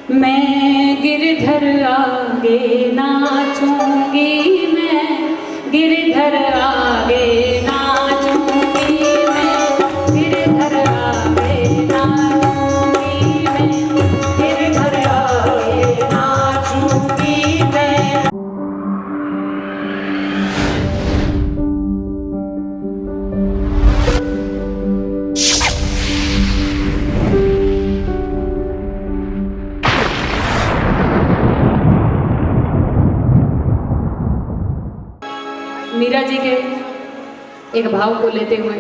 मैं गिरधर आगे नाचूंगी, मैं गिरधर आगे नाचूंगी, मैं गिरधर आगे नाचूंगी, मैं गिरधर आगे नाचूंगी मैं। मीरा जी के एक भाव को लेते हुए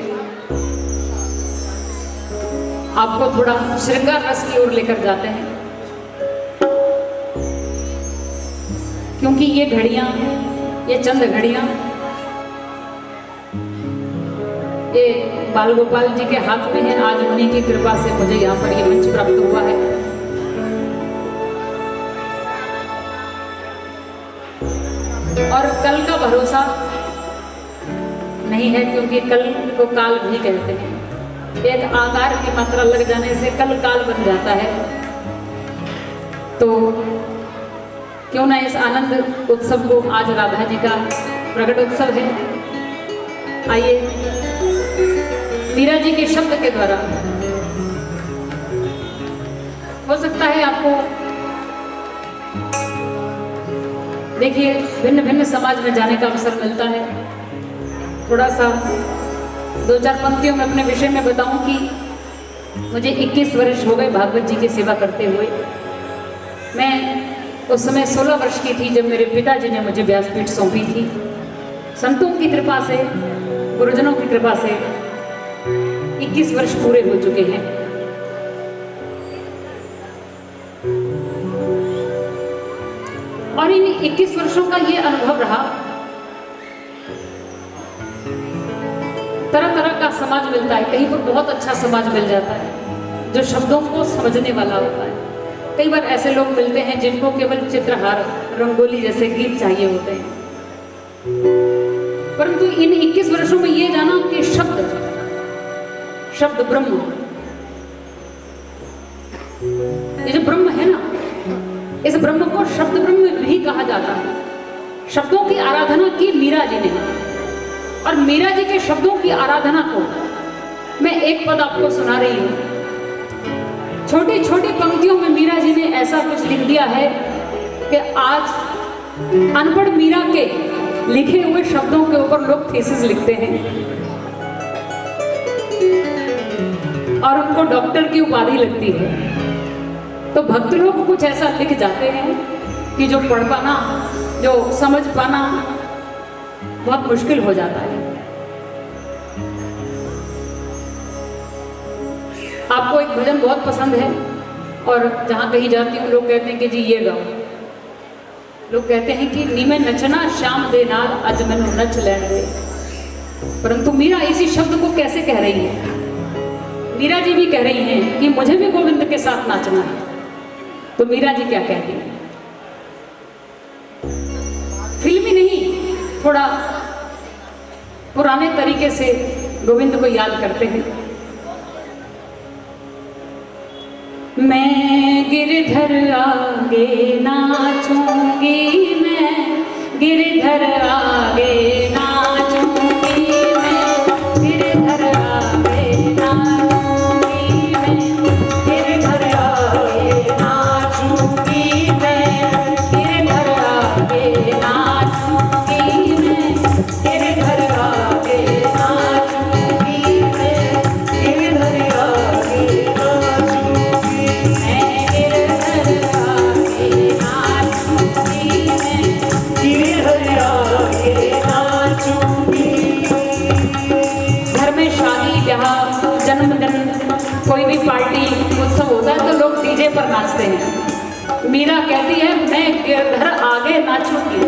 आपको थोड़ा श्रृंगार रस की ओर लेकर जाते हैं, क्योंकि ये घड़ियां, ये चंद घड़ियां ये बाल गोपाल जी के हाथ में है। आज उन्हीं की कृपा से मुझे यहाँ पर ये मंच प्राप्त हुआ है। और कल का भरोसा नहीं है, क्योंकि कल को काल भी कहते हैं। एक आकार की मात्रा लग जाने से कल काल बन जाता है। तो क्यों ना इस आनंद उत्सव को, आज राधा जी का प्रकट उत्सव है, आइए मीरा जी के शब्द के द्वारा, हो सकता है आपको देखिए भिन्न भिन्न समाज में जाने का अवसर मिलता है। थोड़ा सा दो चार पंक्तियों में अपने विषय में बताऊं कि मुझे 21 वर्ष हो गए भागवत जी की सेवा करते हुए। मैं उस समय 16 वर्ष की थी जब मेरे पिताजी ने मुझे व्यासपीठ सौंपी थी। संतों की कृपा से, गुरुजनों की कृपा से 21 वर्ष पूरे हो चुके हैं। और इन 21 वर्षों का ये अनुभव रहा, तरह तरह का समाज मिलता है। कहीं पर बहुत अच्छा समाज मिल जाता है जो शब्दों को समझने वाला होता है। कई बार ऐसे लोग मिलते हैं जिनको केवल चित्रहार, रंगोली जैसे गीत चाहिए होते हैं। परंतु इन 21 वर्षों में ये जाना कि शब्द ब्रह्म, ये जो ब्रह्म है ना, इस ब्रह्म को शब्द ब्रह्म भी कहा जाता है। शब्दों की आराधना की मीरा जी ने, और मीरा जी के शब्दों की आराधना को मैं एक पद आपको सुना रही हूं। छोटी छोटी पंक्तियों में मीरा जी ने ऐसा कुछ लिख दिया है कि आज अनपढ़ मीरा के लिखे हुए शब्दों के ऊपर लोग थीसिस लिखते हैं और उनको डॉक्टर की उपाधि लगती है। तो भक्त लोग कुछ ऐसा लिख जाते हैं कि जो पढ़ पाना, जो समझ पाना बहुत मुश्किल हो जाता है। आपको एक भजन बहुत पसंद है और जहां कहीं जाती हूँ लोग कहते हैं कि जी ये गाओ। लोग कहते हैं कि नी में नचना श्याम दे नाल अज मैनू नच लैण दे। परंतु मीरा इसी शब्द को कैसे कह रही है? मीरा जी भी कह रही हैं कि मुझे भी गोविंद के साथ नाचना है। तो मीरा जी क्या कहती हैं? फिल्मी नहीं, थोड़ा पुराने तरीके से गोविंद को याद करते हैं। मैं गिरधर आगे नाचूंगी, मैं गिरधर आगे नाचूंगी, मैं गिरधर आगे नाचूंगी, मैं गिरधर आगे नाचूंगी, मैं गिरधर आगे नाचूंगी, मैं गिरधर आगे नाचूंगी, मैं गिरधर आगे नाचूंगी, मैं गिरधर आगे नाचूंगी, मैं गिरधर आगे नाचूंगी। घर में शादी, ब्याह, जन्मदिन, कोई भी पार्टी, उत्सव होता है तो लोग डीजे पर नाचते हैं। मीरा कहती है मैं गिरधर आगे नाचूंगी।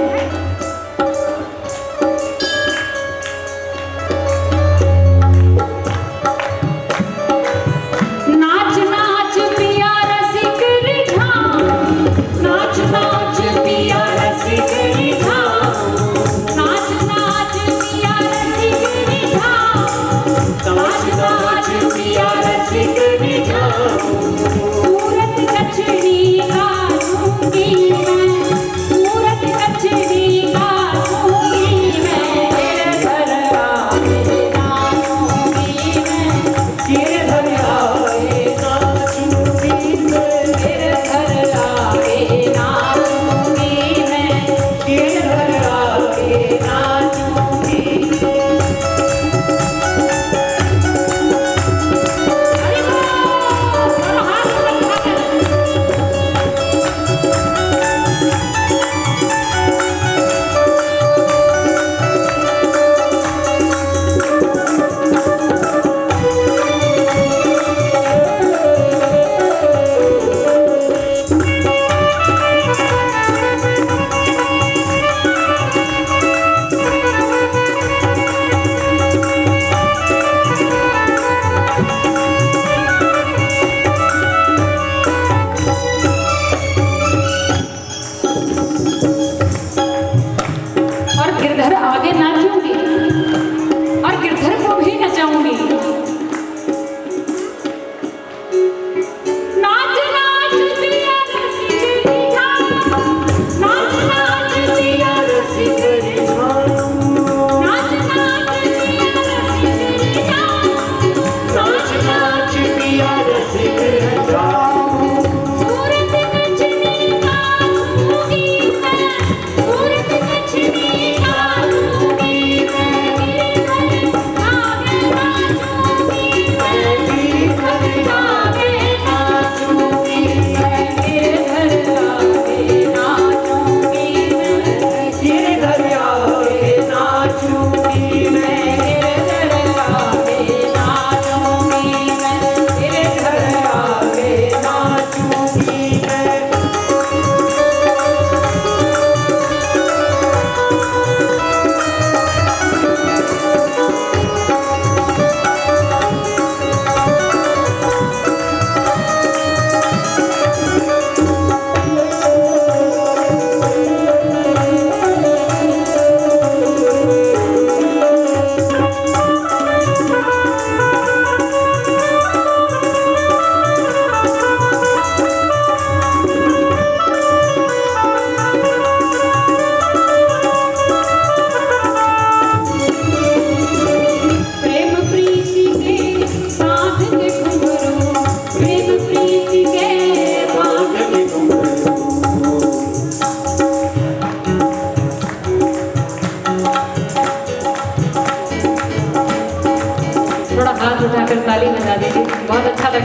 नाच नाच पिया रसिक रिझा, नाच नाच पिया रसिक रिझा, नाच नाच पिया रसिक रिझा, नाच नाच पिया रसिक रिझा। सूरत कचनी का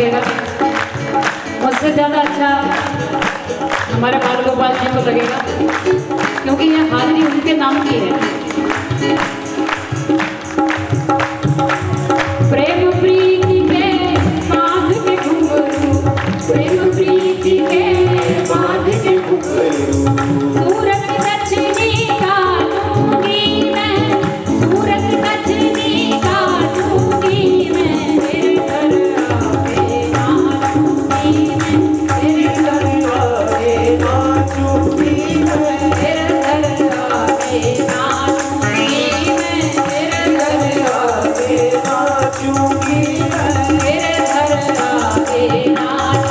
लगेगा, मुझसे ज़्यादा अच्छा हमारे बाल गोपाल जी को लगेगा, क्योंकि ये हाजिरी उनके नाम की है। प्रेम प्रीति के बांध के घुंघरू, प्रेम प्रीति के बांध के घुंघरू, सूरत दक्षिणी का दूंगी मैं, सूरत दक्षिणी का दूंगी मैं, तेरे घर आके नाचूंगी मैं, तेरे घर आके नाचूंगी मैं, तेरे घर आके नाचूंगी मैं, तेरे घर आके नाचूंगी मैं, तेरे घर आके नाचूंगी मैं,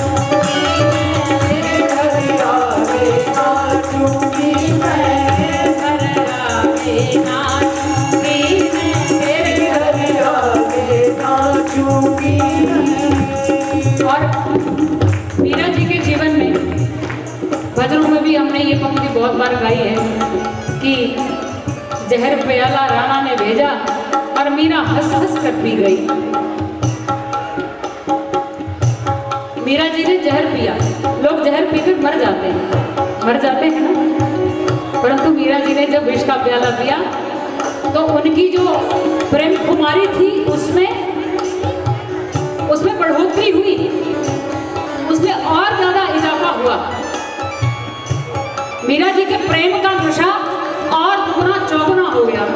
तेरे घर आके नाचूंगी मैं, तेरे घर आके नाचूंगी मैं, तेरे घर आके नाचूंगी मैं। और मीरा जी के जीवन में भजनों में भी हमने ये पंक्ति बहुत बार गाई है कि जहर प्याला राणा ने भेजा और मीरा हंस हंस कर पी गई। मीरा जी ने जहर पिया, लोग जहर पीकर मर जाते हैं ना, परंतु मीरा जी ने जब विष का प्याला पिया तो उनकी जो प्रेम कुमारी थी उसमें बढ़ोतरी हुई, उसमें और ज्यादा इजाफा हुआ। मीरा जी के प्रेम का नशा और दुगना चौगुना हो गया।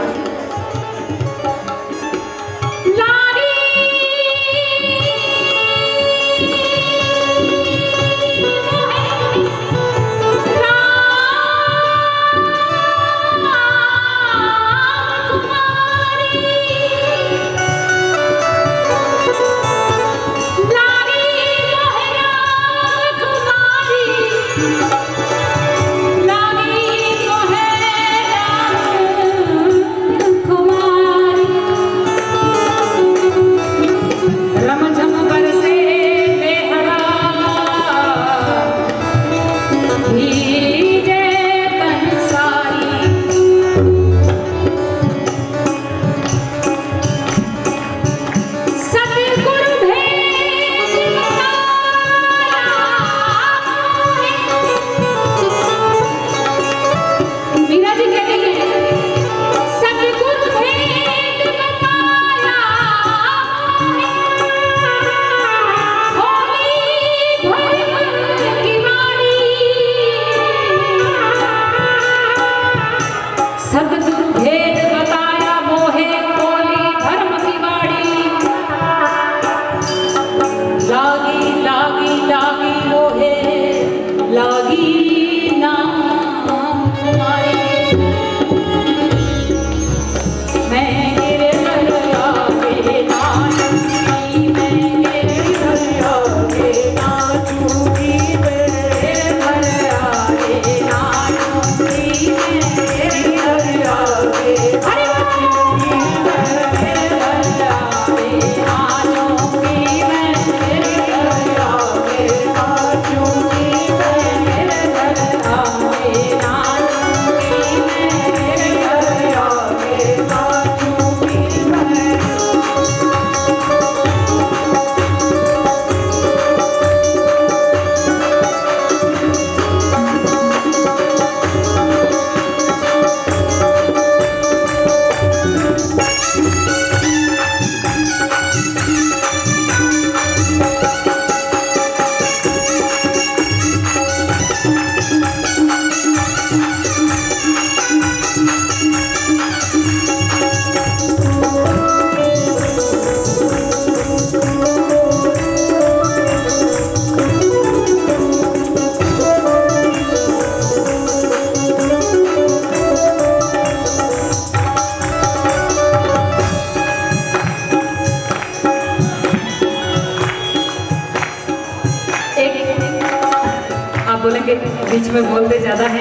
बोलेंगे, बीच में बोलते ज्यादा है।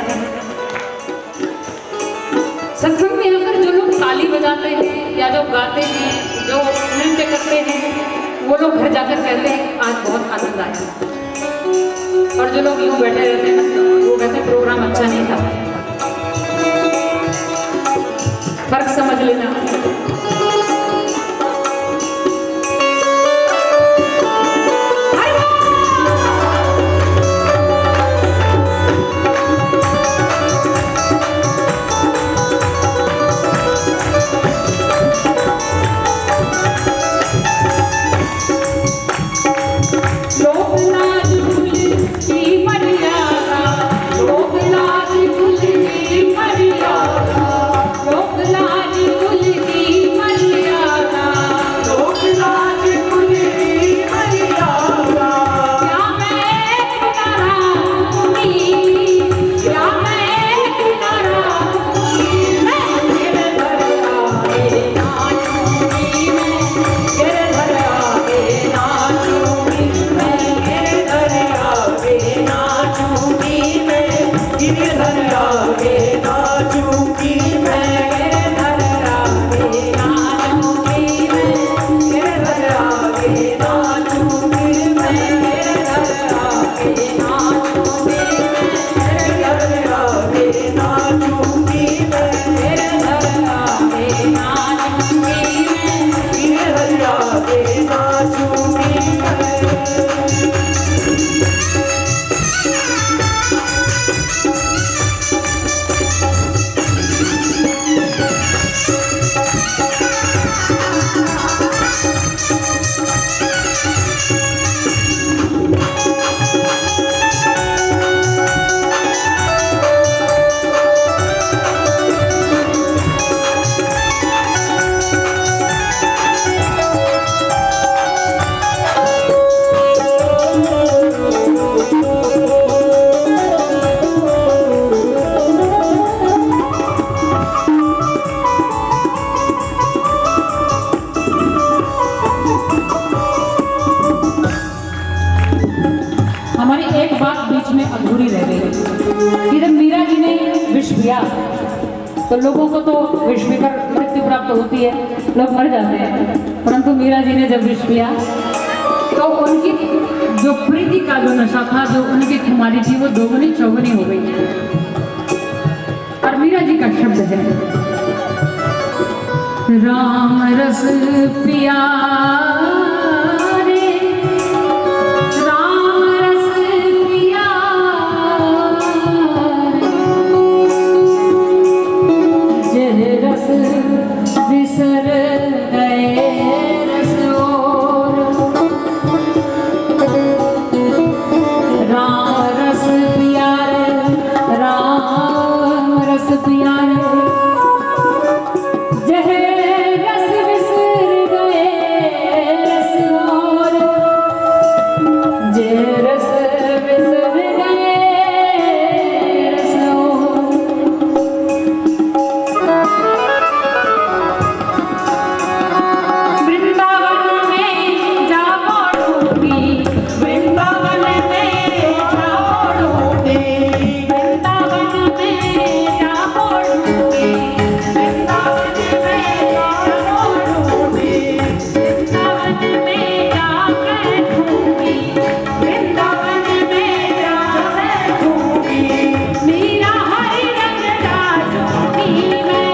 सत्संग में आकर जो लोग ताली बजाते हैं या जो गाते हैं, जो नृत्य करते हैं, वो लोग घर जाकर कहते हैं आज बहुत आनंद आया। और जो लोग यूं बैठे रहते हैं वो कहते हैं प्रोग्राम अच्छा नहीं था। फर्क समझ लेना। अधूरी रह गई कि जब मीरा जी ने विष पिया तो लोगों को तो विष पीकर मृत्यु प्राप्त होती है, लोग मर जाते हैं, परंतु मीरा जी ने जब विष पिया तो उनकी जो प्रीति का जो नशा था, जो उनकी खुमारी थी, वो दोगुनी चौगुनी हो गई। और मीरा जी का शब्द है, राम रस पिया रे, राम रस पिया रे, जे रस बिसर गए रस और, राम रस पिया रे, राम रस पिया रे, जह रस बिसर गए रस और, जे रस बिसर गए रस और। वृंदावन में जा पड़ूंगी, वृंदावन में जा पड़ूंगी, वृंदावन में जा पड़ूंगी, वृंदावन में जा पड़ूंगी, वृंदावन में जा बैठूंगी, वृंदावन में जा बैठूंगी, मीरा हरि रंग राजूंगी मैं,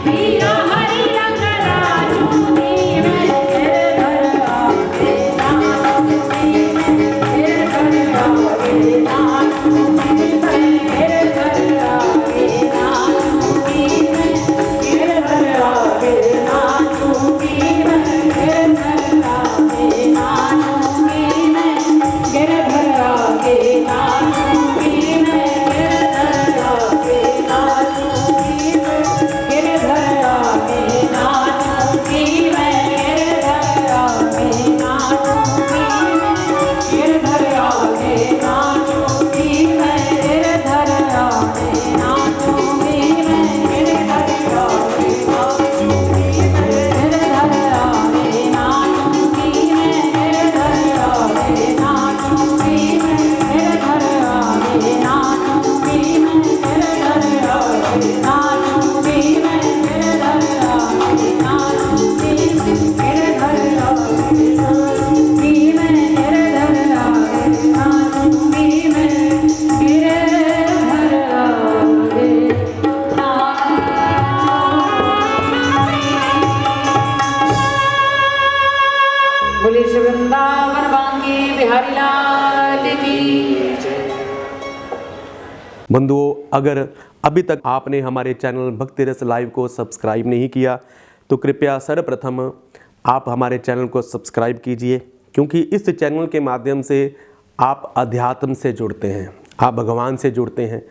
मीरा हरि रंग राजूंगी मैं, तेरे घर आके नाचूंगी मैं, तेरे घर आके नाचूंगी मैं, तेरे घर आके नाचूंगी मैं, तेरे घर आके नाचूंगी मैं, तेरे घर आके नाचूंगी मैं, तेरे घर आके नाचूंगी मैं, तेरे घर आके नाचूंगी मैं, तेरे घर आके नाचूंगी मैं, तेरे घर आके नाचूंगी मैं, तेरे घर आके नाचूंगी मैं, तेरे घर आके नाचूंगी मैं, तेरे घर आके नाचूंगी मैं, तेरे घर आके नाचूंगी मैं, तेरे घर आके नाचूंगी मैं, तेरे घर आके नाचूंगी मैं, तेरे घर आके नाचूंगी मैं, तेरे घर आके नाचूंगी मैं, तेरे घर आके नाचूंगी मैं, तेरे घर आके नाचूंगी मैं, तेरे घर आके बोले श्री वृंदावन बांके बिहारी लाल की। बंधुओं, अगर अभी तक आपने हमारे चैनल भक्ति रस लाइव को सब्सक्राइब नहीं किया तो कृपया सर्वप्रथम आप हमारे चैनल को सब्सक्राइब कीजिए, क्योंकि इस चैनल के माध्यम से आप अध्यात्म से जुड़ते हैं, आप भगवान से जुड़ते हैं।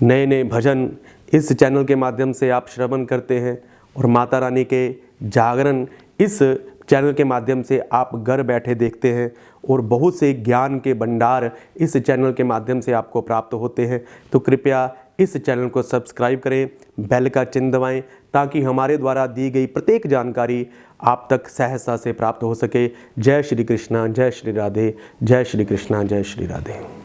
नए नए भजन इस चैनल के माध्यम से आप श्रवण करते हैं और माता रानी के जागरण इस चैनल के माध्यम से आप घर बैठे देखते हैं और बहुत से ज्ञान के भंडार इस चैनल के माध्यम से आपको प्राप्त होते हैं। तो कृपया इस चैनल को सब्सक्राइब करें, बेल का चिन्ह दबाएं, ताकि हमारे द्वारा दी गई प्रत्येक जानकारी आप तक सहजता से प्राप्त हो सके। जय श्री कृष्णा, जय श्री राधे, जय श्री कृष्णा, जय श्री राधे।